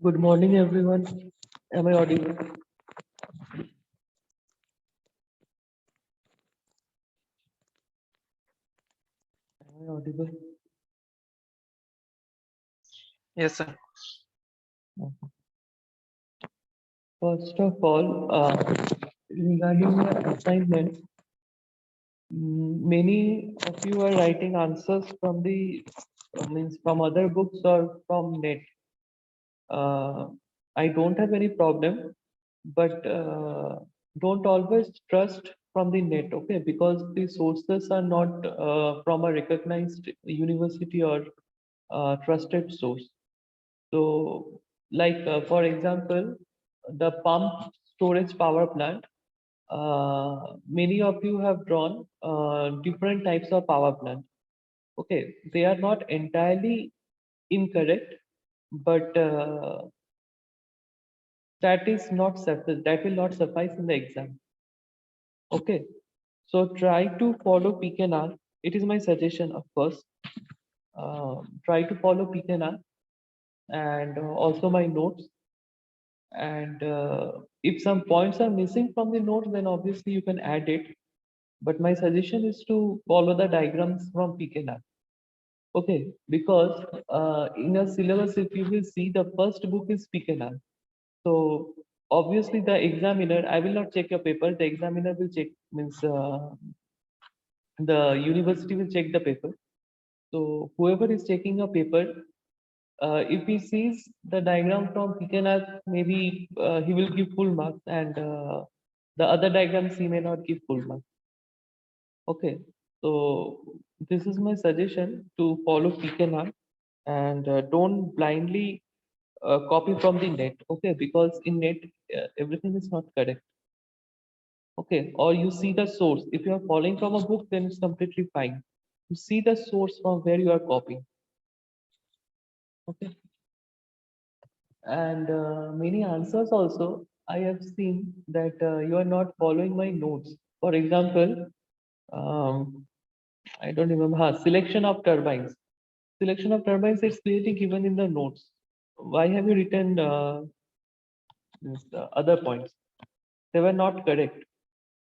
Good morning, everyone. Am I audible? Am I audible? Yes, sir. First of all, regarding your assignment, many of you are writing answers from the means from other books or from net. I don't have any problem, but don't always trust from the net, okay? Because the sources are not from a recognized university or trusted source. So, like for example, the pump storage power plant, many of you have drawn different types of power plant. Okay, they are not entirely incorrect, but that is not suffice. That will not suffice in the exam. Okay, so try to follow PKNR. It is my suggestion, of course. Try to follow PKNR and also my notes. And if some points are missing from the notes, then obviously you can add it. But my suggestion is to follow the diagrams from PKNR. Okay, because in a syllabus, if you will see, the first book is PKNR. So obviously the examiner, I will not check your paper. The examiner will check, means the university will check the paper. So whoever is checking a paper, if he sees the diagram from PKNR, maybe he will give full marks, and the other diagrams he may not give full marks. Okay, so this is my suggestion to follow PKNR and don't blindly copy from the net. Okay, because in net everything is not correct. Okay, or you see the source. If you are following from a book, then it's completely fine. You see the source from where you are copying. Okay, and many answers also I have seen that you are not following my notes. For example, um, I don't remember. Selection of turbines. Selection of turbines is clearly given in the notes. Why have you written other points? They were not correct.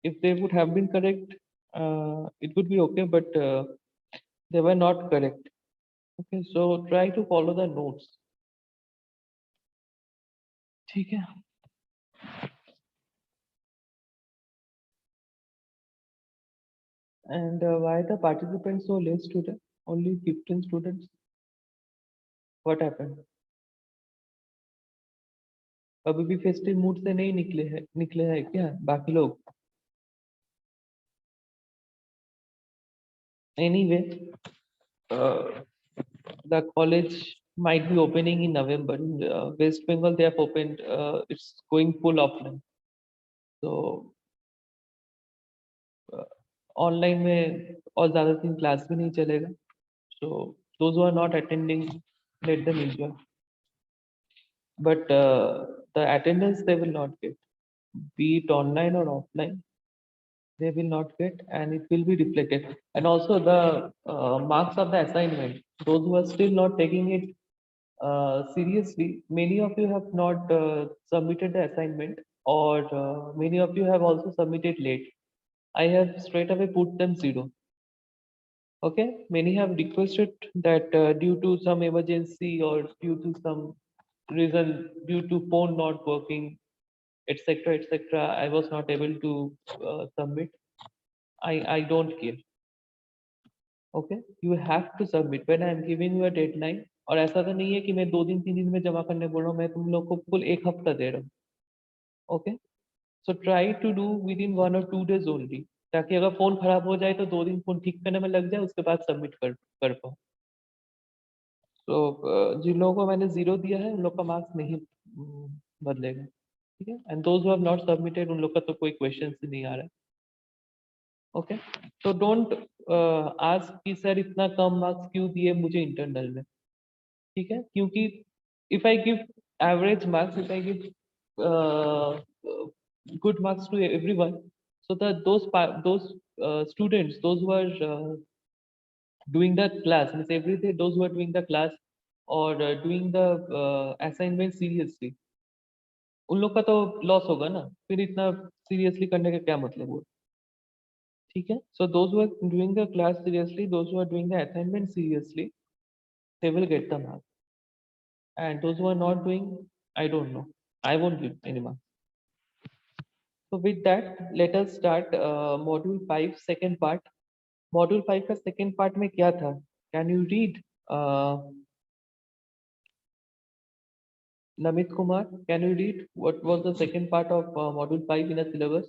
If they would have been correct, it would be okay, but they were not correct. Okay, so try to follow the notes. ठीक है. And why the participants so less today? Only 15 students. What happened? अभी भी festive mood से नहीं निकले हैं क्या बाकी लोग? Anyway, the college might be opening in November. In West Bengal, they have opened. It's going full offline. So online में और ज़्यादा दिन क्लास भी नहीं चलेगा. So those who are not attending, let them enjoy. But the attendance they will not get, be it online or offline. They will not get, and it will be reflected. And also the marks of the assignment. Those who are still not taking it seriously, many of you have not submitted the assignment, or many of you have also submitted late. I have straight away put them 0. Okay, many have requested that due to some emergency or due to some reason, due to phone not working, etc., etc., I was not able to submit. I don't care. Okay, you have to submit when I am giving you a deadline. और ऐसा तो नहीं है कि मैं 2 दिन 3 दिन में जमा करने बोल रहा हूँ. मैं तुम लोग को कुल 1 हफ्ता दे रहा हूँ. Okay, so try to do within 1 or 2 days only, ताकि अगर फोन खराब हो जाए तो 2 दिन फोन ठीक करने में लग जाए, उसके बाद सबमिट कर पाओ. तो जिन लोगों को मैंने 0 दिया है उन लोग का मार्क्स नहीं बदलेगा. ठीक है, and those who have not submitted उन लोग का तो कोई क्वेश्चन ही नहीं आ रहा है. ओके, तो डोंट आस्क कि सर इतना कम मार्क्स क्यों दिए मुझे इंटरनल में. ठीक है, क्योंकि if I give average marks, if I give good marks to everyone, so that those students, those who are doing the class, means every day those who are doing the class और doing the assignment seriously, उन लोग का तो loss होगा ना, फिर इतना seriously करने का क्या मतलब हुआ? ठीक है, so those who are doing the class seriously, those who are doing the assignment seriously, they will get the mark, and those who are not doing, I don't know, I won't give any mark. So with that, let us start module 5 second part. Module 5 का second part में क्या था? Can you read, Namit Kumar, can you read what was the second part of module 5 in the syllabus?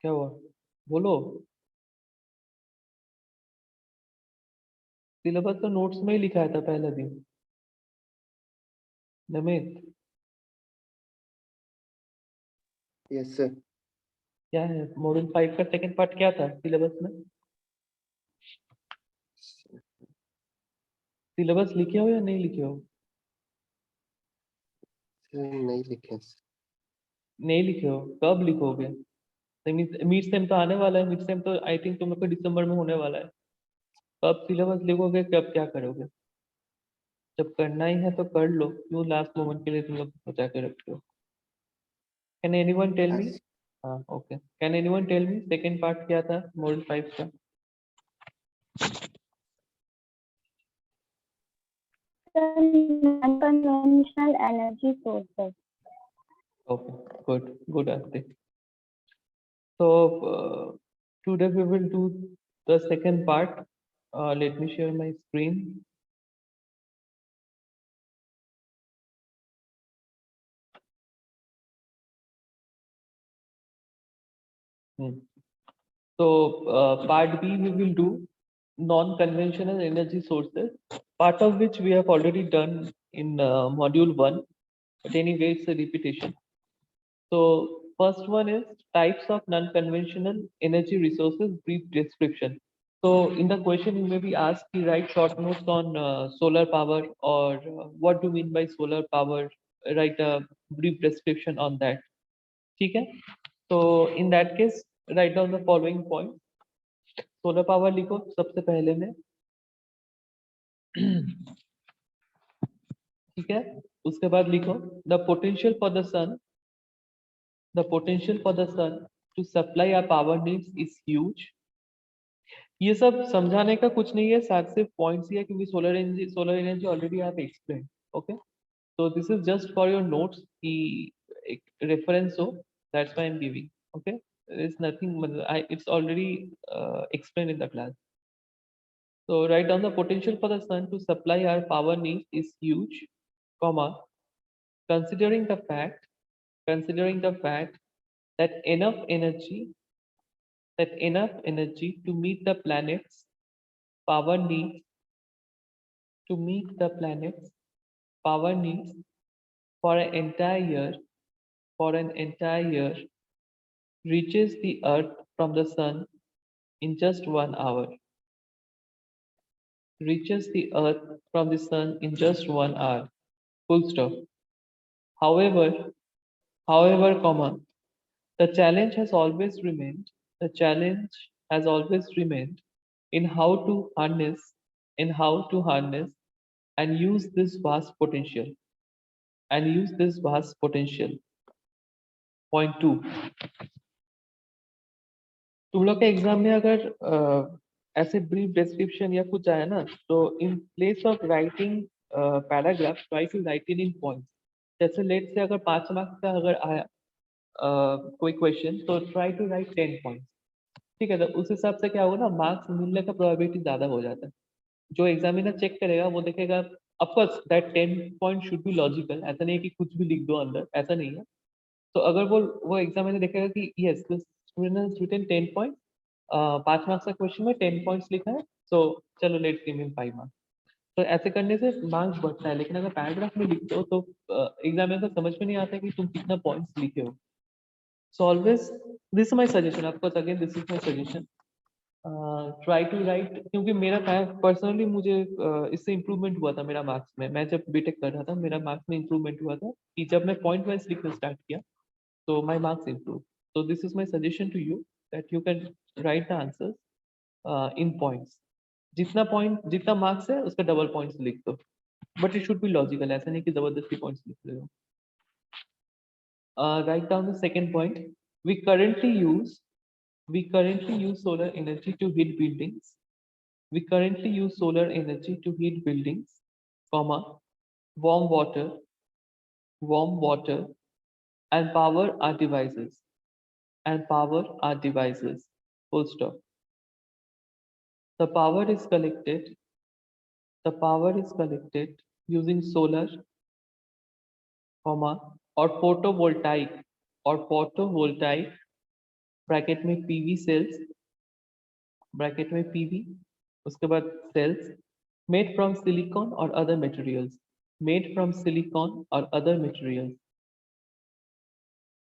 क्या हुआ? बोलो। Syllabus तो notes में ही लिखा था पहला दिन। Namit, yes sir. क्या है मॉड्यूल 5 का सेकंड पार्ट, क्या था सिलेबस में? सिलेबस लिखे हो या नहीं लिखे हो? नहीं लिखे। नहीं लिखे हो, कब लिखोगे? मिड सेम तो आने वाला है, मिड सेम तो आई थिंक तुम लोग को दिसंबर में होने वाला है। कब सिलेबस लिखोगे, कब क्या करोगे? जब करना ही है तो कर लो, क्यों लास्ट मोमेंट के लिए तुम लोग बचा के रखते हो? Can anyone tell me? हाँ okay, can anyone tell me second part क्या था मॉड्यूल 5 का? Unconventional energy sources. Okay, good Asti. So today we will do the second part. Let me share my screen. So part B we will do non-conventional energy sources, part of which we have already done in module 1, but anyway it's a repetition. So first one is types of non-conventional energy resources, brief description. So in the question you may be asked to write short notes on solar power, or what do you mean by solar power, write a brief description on that. Okay? So in that case, write down the following points. Solar power लिखो सबसे पहले में, ठीक है। उसके बाद लिखो the potential for the sun, the potential for the sun to supply our power needs is huge. ये सब समझाने का कुछ नहीं है, साथ सिर्फ पॉइंट्स ही है, क्योंकि सोलर एनर्जी ऑलरेडी आप explain. Okay, so this is just for your notes की एक reference हो, that's why I'm giving. Okay, there is nothing, it's already explained in the class. So write down the potential for the sun to supply our power needs is huge, comma, considering the fact that enough energy to meet the planet's power needs for an entire year reaches the earth from the sun in just 1 hour. Reaches the earth from the sun in just 1 hour. Full stop. However, comma, the challenge has always remained. The challenge has always remained in how to harness and use this vast potential. Point 2. तुम लोग के exam में अगर ऐसे brief description या कुछ आया ना, तो in place of writing paragraph try to write in points. जैसे लेट से अगर 5 मार्क्स का अगर आया कोई क्वेश्चन, तो ट्राई टू राइट 10 पॉइंट्स। ठीक है, तो उस हिसाब से क्या होगा ना, मार्क्स मिलने का प्रोबेबिलिटी ज्यादा हो जाता है। जो एग्जामिनर चेक करेगा वो देखेगा, of course that 10 point should be logical, ऐसा नहीं है कि कुछ भी लिख दो अंदर, ऐसा नहीं है। तो अगर वो एग्जामिनर देखेगा कि yes this student has written 10 point, 5 marks का क्वेश्चन में 10 पॉइंट्स लिखा है, तो चलो लेट्स गिव हिम 5 मार्क्स। तो ऐसे करने से मार्क्स बढ़ता है। लेकिन अगर पैराग्राफ में लिखते हो तो एग्जामिनर को समझ में नहीं आता कि तुम कितना पॉइंट्स लिखे हो। So always, this is my suggestion. Of course, again, this is my suggestion. Try to write, क्योंकि मेरा पर्सनली मुझे इससे इम्प्रूवमेंट हुआ था मेरा मार्क्स में। मैं जब बीटेक कर रहा था मेरा मार्क्स में इम्प्रूवमेंट हुआ था कि जब मैं पॉइंट वाइज लिखना स्टार्ट किया तो my marks improve. So this is my suggestion to you that you can write the answers in points. जितना मार्क्स है उसका डबल पॉइंट्स लिख दो, but it should be logical, ऐसा नहीं कि जबरदस्ती पॉइंट्स लिख रहे हो। Write down the second point. We currently use solar energy to heat buildings. We currently use solar energy to heat buildings, comma, warm water, and power our devices. Full stop. The power is collected using solar, comma, or photovoltaic, bracket में PV cells, bracket में PV, उसके बाद cells made from silicon or other materials,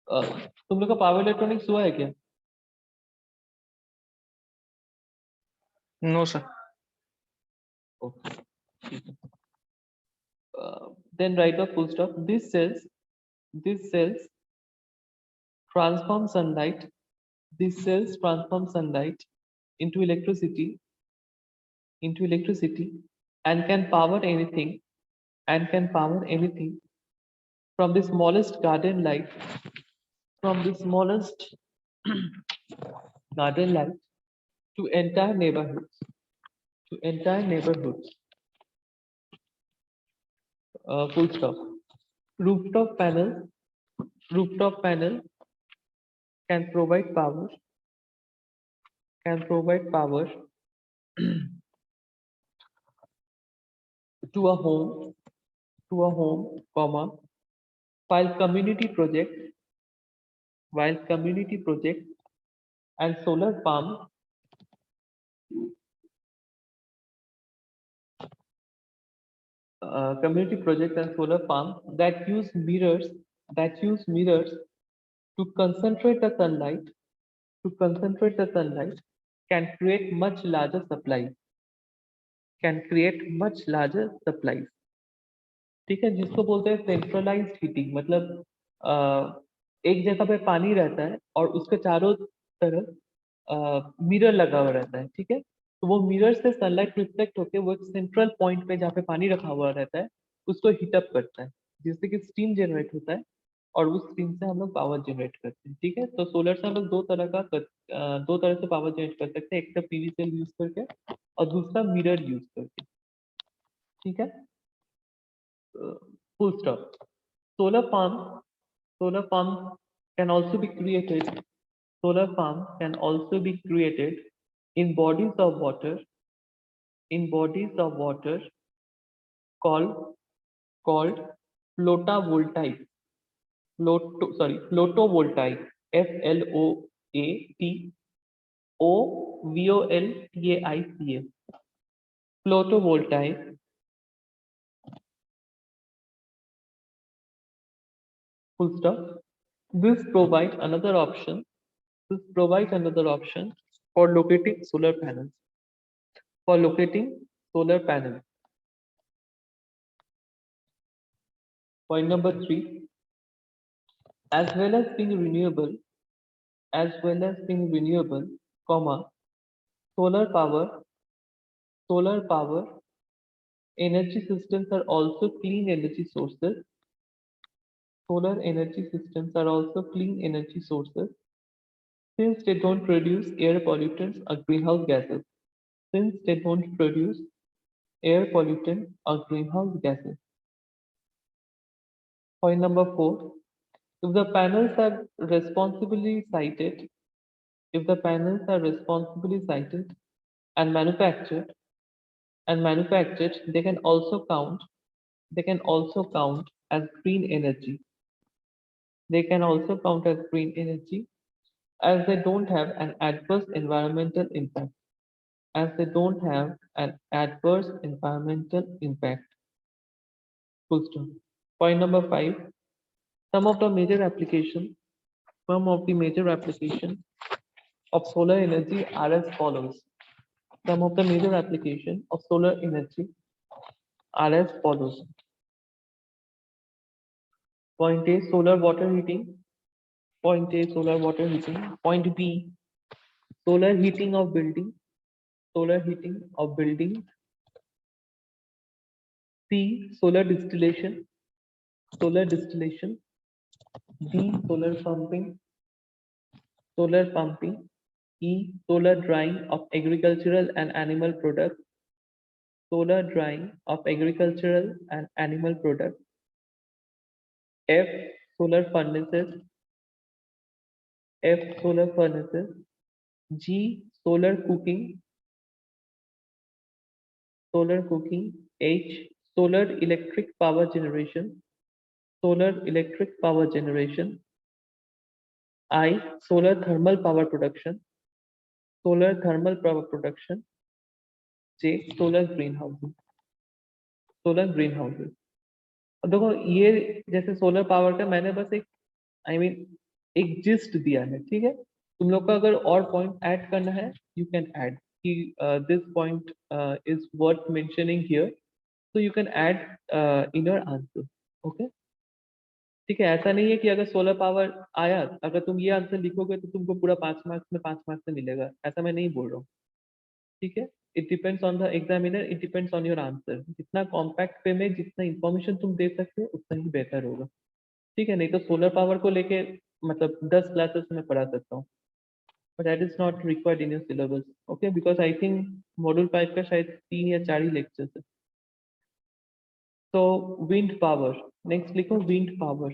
तुम लोग का power electronics हुआ है क्या? No sir. Okay. Then write a full stop. These cells transform sunlight. These cells transform sunlight into electricity, and can power anything. From the smallest garden light, to entire neighborhoods. Full stop. Rooftop panel can provide power to a home, comma, while community project and solar farm that use mirrors to concentrate the sunlight can create much larger supplies. ठीक है, जिसको बोलते हैं centralised heating, मतलब एक जगह पे पानी रहता है और उसके चारों तरफ मिरर लगा हुआ रहता है, ठीक है, तो वो मिरर से सनलाइट रिफ्लेक्ट होकर वो एक सेंट्रल पॉइंट पे जहाँ पे पानी रखा हुआ रहता है उसको हीट अप करता है, जिससे कि स्टीम जनरेट होता है और उस स्टीम से हम लोग पावर जनरेट करते हैं। ठीक है, तो सोलर से हम लोग दो तरह से पावर जनरेट कर सकते हैं, एक तो PV सेल यूज करके और दूसरा मिरर यूज करके। ठीक है, full stop. Solar farm can also be created. Solar farm can also be created in bodies of water. Called photovoltaic. Photovoltaic. Photovoltaic. Photovoltaic. Full stop. This provides another option for locating solar panels. Point number 3. As well as being renewable, comma, solar power energy systems are also clean energy sources. Solar energy systems are also clean energy sources since they don't produce air pollutants or greenhouse gases. Point number 4. If the panels are responsibly sited and manufactured, they can also count as green energy. As they don't have an adverse environmental impact. Full stop. Point number 5. Some of the major applications of solar energy are as follows. Some of the major applications of solar energy are as follows. Point A, solar water heating. Point A, solar water heating. Point B, solar heating of building. Solar heating of building. C, solar distillation. Solar distillation. D, solar pumping. Solar pumping. E, solar drying of agricultural and animal products. Solar drying of agricultural and animal products. F, solar furnaces. F, solar furnaces. G, solar cooking. Solar cooking. H, solar electric power generation. Solar electric power generation. I, solar thermal power production. Solar thermal power production. J, solar greenhouses. Solar green houses. अब देखो ये जैसे solar power का मैंने बस एक एक gist दिया है, ठीक है. तुम लोग का अगर और पॉइंट ऐड करना है यू कैन ऐड कि this point is worth mentioning here, so you can add in your answer. Okay, ठीक है. ऐसा नहीं है कि अगर सोलर पावर आया, अगर तुम ये आंसर लिखोगे तो तुमको पूरा 5 मार्क्स में 5 मार्क्स से मिलेगा, ऐसा मैं नहीं बोल रहा हूँ, ठीक है. It depends on the examiner, it depends on your answer. जितना कॉम्पैक्ट वे में जितना इंफॉर्मेशन तुम दे सकते हो उतना ही बेहतर होगा, ठीक है. नहीं तो सोलर पावर को लेके मतलब 10 क्लासेस में पढ़ा सकता हूँ, but that is not required in your syllabus. Okay, because I think module 5 का शायद 3 या 4 ही लेक्चर्स है. तो विंड पावर, नेक्स्ट लिखो wind power.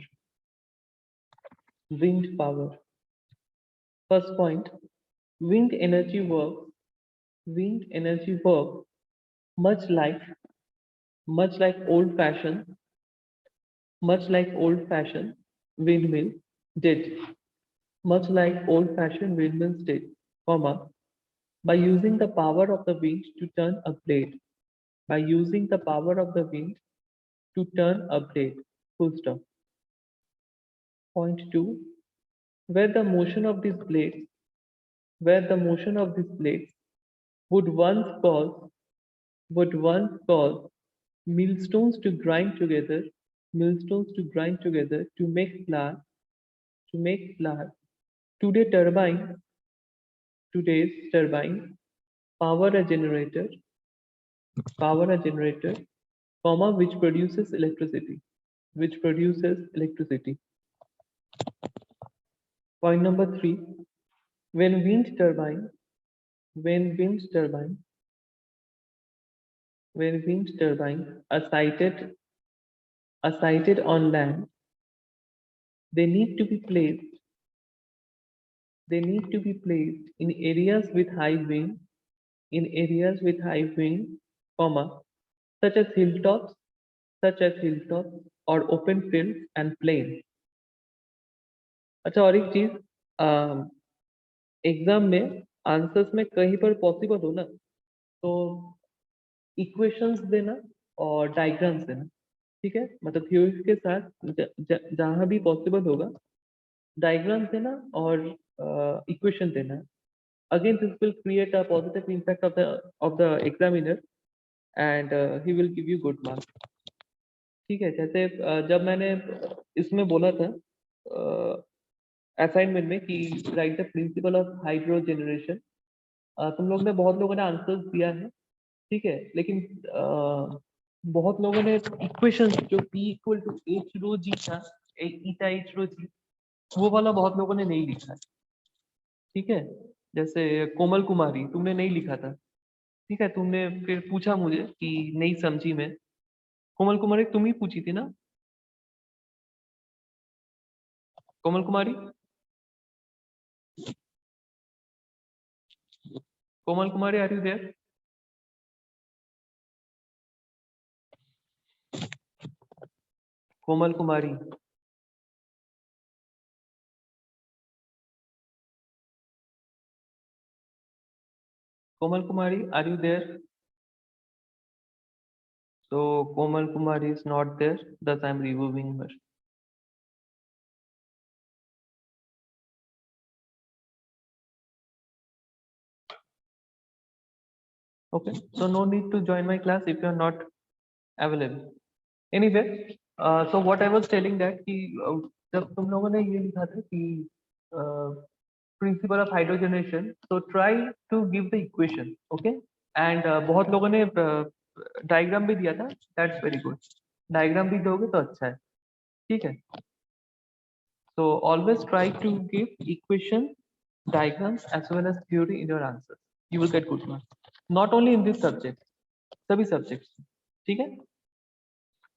Wind power, first point, wind energy works. Wind energy works much like old fashioned windmill did, much like old fashioned windmills did, comma, by using the power of the wind to turn a blade, by using the power of the wind to turn a blade, full stop. Point 2, where the motion of these blades would once cause millstones to grind together to make flour. Today's turbine power a generator, comma, which produces electricity. Point number 3, when wind turbine are sited on land, they need to be placed in areas with high wind, comma, such as hilltops or open fields and plains. अच्छा, और एक चीज, exam में answers में कहीं पर possible हो ना तो इक्वेशंस देना और डायग्राम्स देना, ठीक है. मतलब थ्योरीज के साथ जहां भी पॉसिबल होगा डायग्राम्स देना और इक्वेशन देना. Again this will create a positive impact of the examiner and he will give you good marks, ठीक है. जैसे जब मैंने इसमें बोला था असाइनमेंट में कि right the principle of hydro generation, तुम लोग ने बहुत लोगों ने आंसर्स दिया है, ठीक है. लेकिन बहुत लोगों ने इक्वेशन जो P इक्वल टू एच रो जी था, ईटा एच रो जी, वो वाला बहुत लोगों ने नहीं लिखा है, ठीक है. जैसे कोमल कुमारी, तुमने नहीं लिखा था, ठीक है. तुमने फिर पूछा मुझे कि नहीं समझी मैं. कोमल कुमारी तुम ही पूछी थी ना, Komal Kumari. Komal Kumari, are you there? Komal Kumari, Komal Kumari, are you there? So Komal Kumari is not there, thus I am removing her. Okay, so no need to join my class if you're not available. Anyway, so what I was telling that कि जब तुम लोगों ने ये लिखा था कि principle of hydrogenation, so try to give the equation, okay? And बहुत लोगों ने डायग्राम भी दिया था, that's very good. डायग्राम भी दोगे तो अच्छा है, ठीक है? So always try to give equation, diagrams as well as theory in your answers. You will get good marks. Not only in this subject, सभी subjects, ठीक है?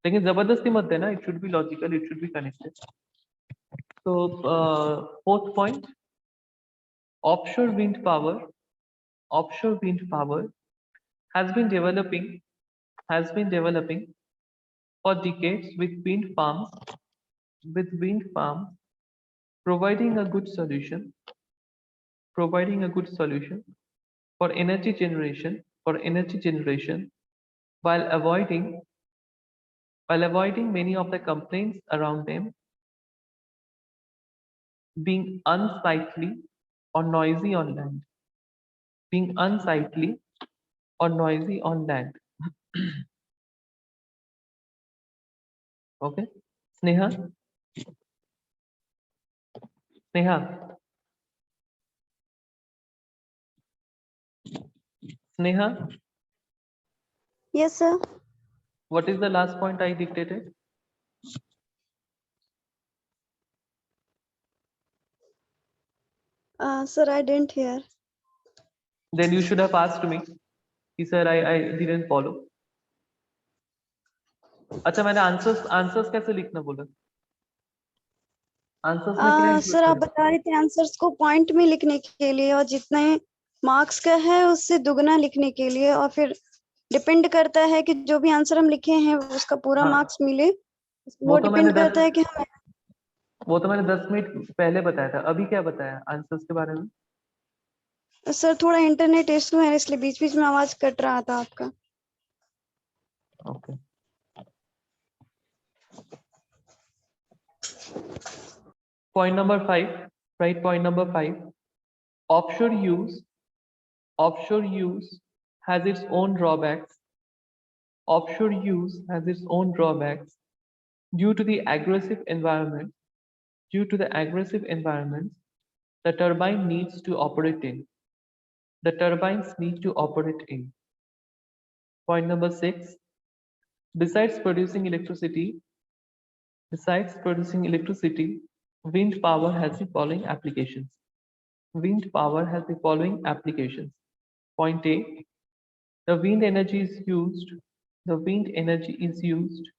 लेकिन जबरदस्ती मत देना, it should be logical, it should be connected. So fourth point, offshore wind power has been developing for decades with wind farms providing a good solution for energy generation while avoiding many of the complaints around them being unsightly or noisy on land. Okay, Sneha. Sneha, Yes, sir. what is the last point I dictated? Sir, I didn't hear. Then you should have asked me. He said I didn't follow. अच्छा, मैंने answers कैसे लिखना बोला? Answers में क्या include sir, आप करें? बता रहे थे आंसर्स को पॉइंट में लिखने के लिए और जितने मार्क्स का है उससे दुगना लिखने के लिए, और फिर डिपेंड करता है कि जो भी आंसर हम लिखे हैं उसका पूरा हाँ। मार्क्स मिले। वो वो तो मैंने डिपेंड करता है कि हम 10 मिनट पहले बताया था, अभी क्या बताया आंसर्स के बारे में? सर थोड़ा इंटरनेट इशू है इसलिए बीच बीच में आवाज कट रहा था आपका। Okay. Point number 5, right? Point number 5. Offshore use has its own drawbacks. Offshore use has its own drawbacks due to the aggressive environment. The turbine needs to operate in. The turbines need to operate in. Point number 6. Besides producing electricity, wind power has the following applications. Point A, the wind energy is used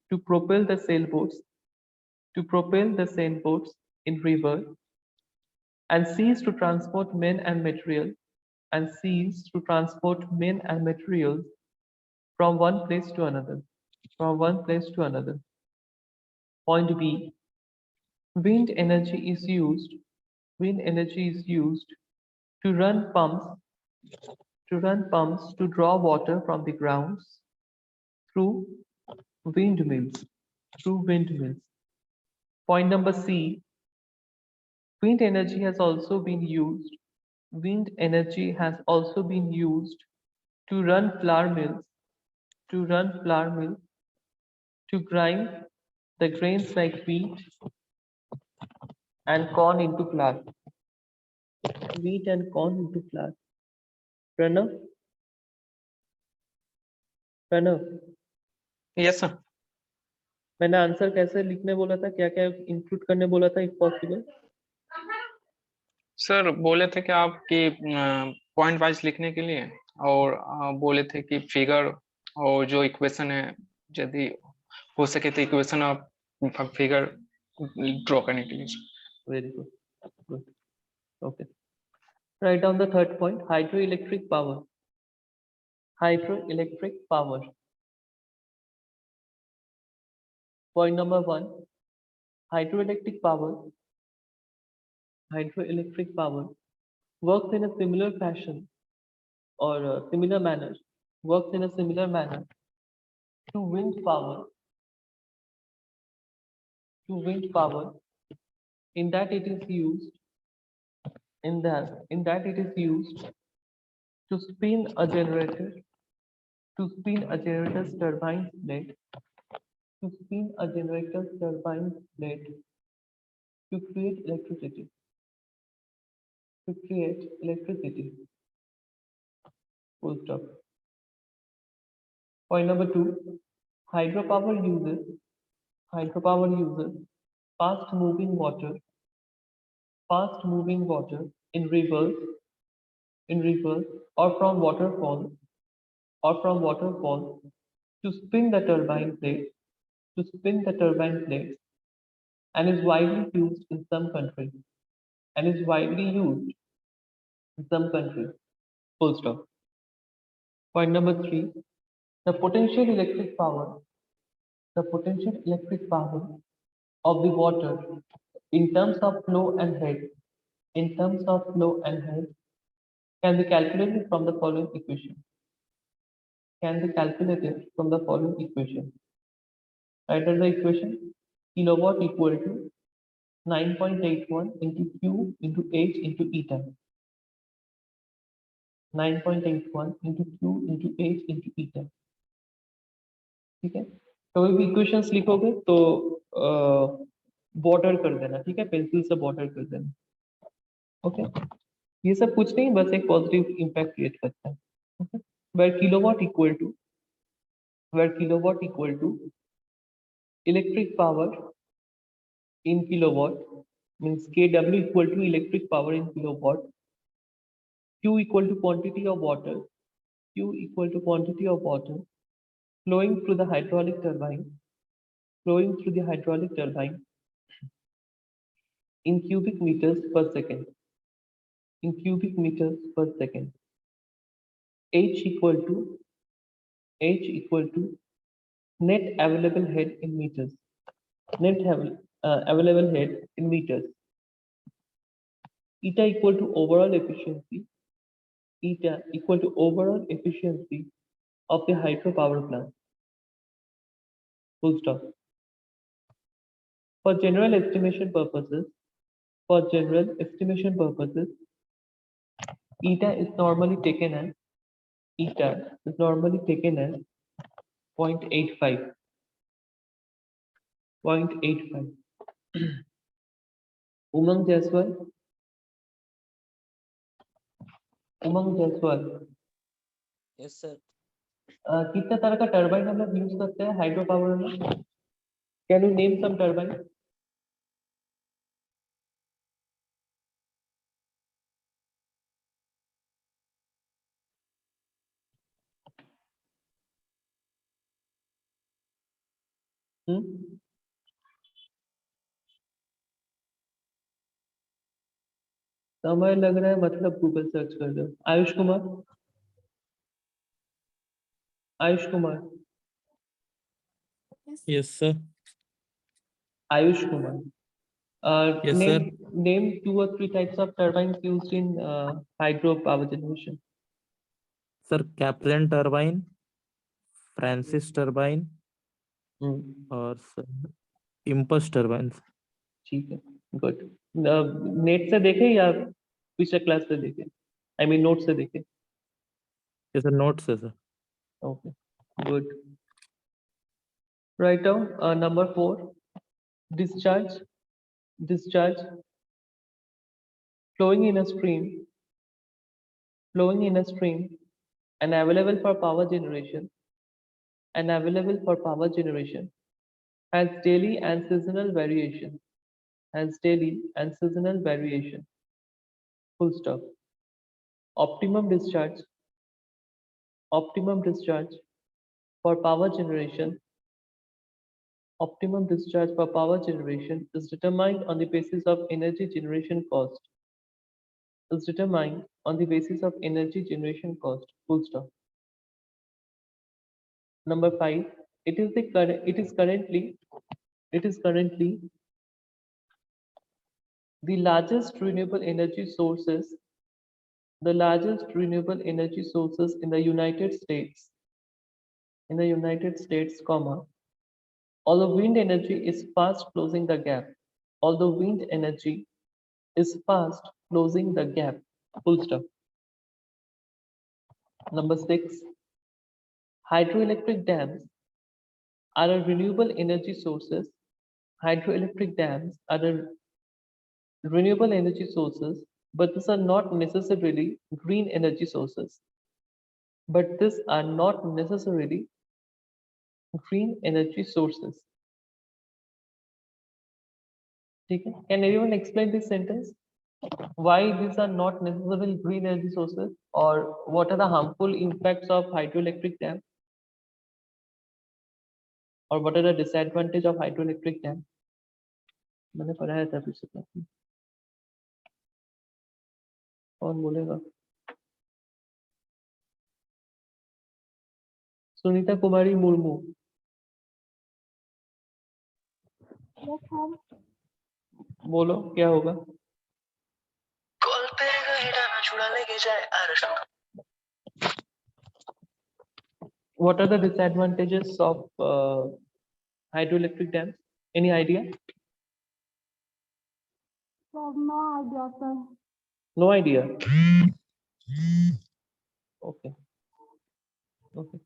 to propel the sailboats in river and seas to transport men and materials from one place to another. Point B, wind energy is used to run pumps to draw water from the grounds through windmills. Point number C, wind energy has also been used to run flour mills to grind the grains like wheat and corn into flour. Pranav, yes sir. मैंने answer कैसे लिखने बोला था, क्या क्या include करने बोला था इफ पॉसिबल? सर बोले थे कि आपकी पॉइंट वाइज लिखने के लिए, और बोले थे कि फिगर और जो इक्वेशन है यदि हो सके तो इक्वेशन आप फिगर ड्रॉ करने के लिए। Very good, okay. Write down the third point, hydroelectric power. Point number 1, hydroelectric power works in a similar fashion or similar manner to wind power in that it is used to spin a generator to spin a generator's turbine blade, to spin a generator's turbine blade to create electricity, to create electricity. Full stop. Point number 2, hydropower uses fast moving water in rivers or from waterfalls to spin the turbine blades and is widely used in some countries. Full stop. Point number 3, the potential electric power of the water in terms of flow and head can be calculated from the following equation. Write down the equation. Kilowatt equal to 9.81 into Q into H into eta. 9.81 into Q into H into eta. ठीक है, कोई भी equations लिखोगे तो border कर देना, ठीक है, पेंसिल से बॉर्डर कर देना. ओके, ये सब कुछ नहीं, बस एक पॉजिटिव इंपैक्ट क्रिएट करता है. Okay, where kilowatt equal to electric power in kilowatt means kW equal to electric power in kilowatt, Q equal to quantity of water flowing through the hydraulic turbine in cubic meters per second. H equal to net available head in meters. Eta equal to overall efficiency of the hydropower plant. Full stop. For general estimation purposes, eta is normally taken as 0.85. Umang Jaiswal, yes sir. कितना तरह का turbine हम लोग use करते हैं hydro power में? Can you name some turbine? समय लग रहा है, मतलब गूगल सर्च कर दो. Ayush Kumar. Yes sir. Ayush Kumar. Yes, sir. Name 2 or 3 types of turbines used in hydro power generation. Sir Kaplan turbine, Francis turbine और सर इम्पल्स टर्बाइन. ठीक है, गुड. नेट से देखे या पिछले क्लास से देखे? आई मीन नोट से देखे? यस सर, नोट से sir. Okay, good. Write down number 4, discharge flowing in a stream and available for power generation has daily and seasonal variation. Full stop. Optimum discharge for power generation is determined on the basis of energy generation cost. Full stop. Number 5, it is currently the largest renewable energy sources in the United States, although wind energy is fast closing the gap. Full stop. Number 6, hydroelectric dams are a renewable energy sources. Hydroelectric dams are a renewable energy sources, but these are not necessarily green energy sources. But these are not necessarily green energy sources. Okay. Can anyone explain this sentence? Why these are not necessarily green energy sources, or what are the harmful impacts of hydroelectric dam, or what are the disadvantage of hydroelectric dam? मैंने पढ़ाया था अभी से काफी। कौन बोलेगा? सुनीता कुमारी मुर्मू। बोलो क्या होगा? What are the disadvantages of hydroelectric dams? Any idea? No idea, sir. No idea. Okay. Okay.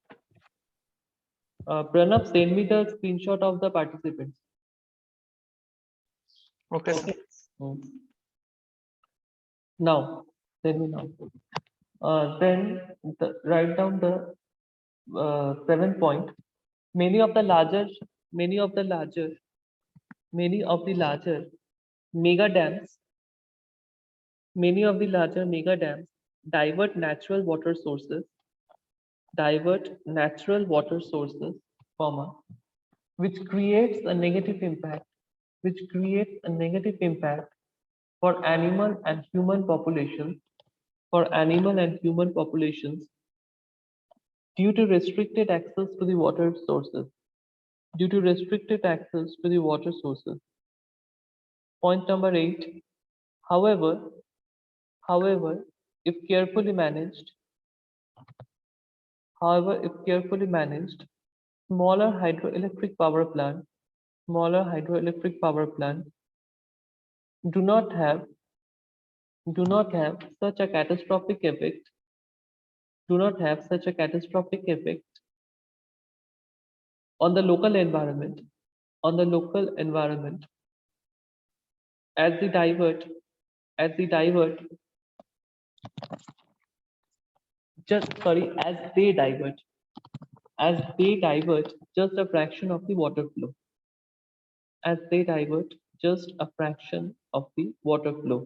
Pranav, send me the screenshot of the participants. Okay, sir. Okay. Now, send me now. Then write down the 7th point. Many of the larger mega dams divert natural water sources, comma, which creates a negative impact for animal and human populations due to restricted access to the water sources. Point number 8. However, if carefully managed, smaller hydroelectric power plant do not have such a catastrophic effect on the local environment as they divert just a fraction of the water flow.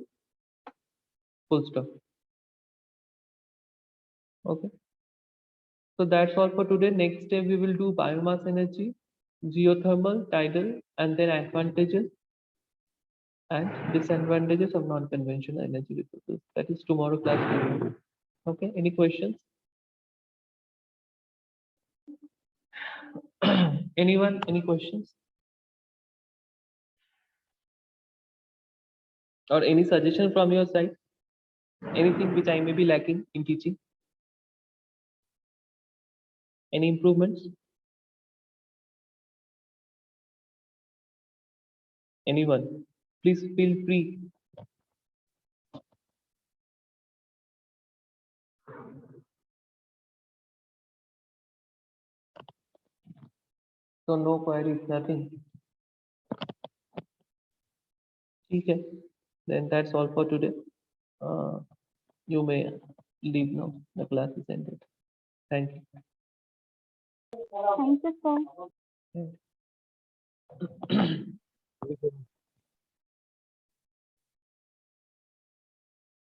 Full stop. Okay. So that's all for today. Next day we will do biomass energy, geothermal, tidal, and then advantages and disadvantages of non-conventional energy resources. That is tomorrow class. Okay. Any questions? Anyone? Any questions? Or any suggestion from your side? Anything which I may be lacking in teaching? Any improvements? Anyone? Please feel free. So no queries, nothing. Okay. Then that's all for today. You may leave now. The class is ended. Thank you. Thank you, sir. Thank you.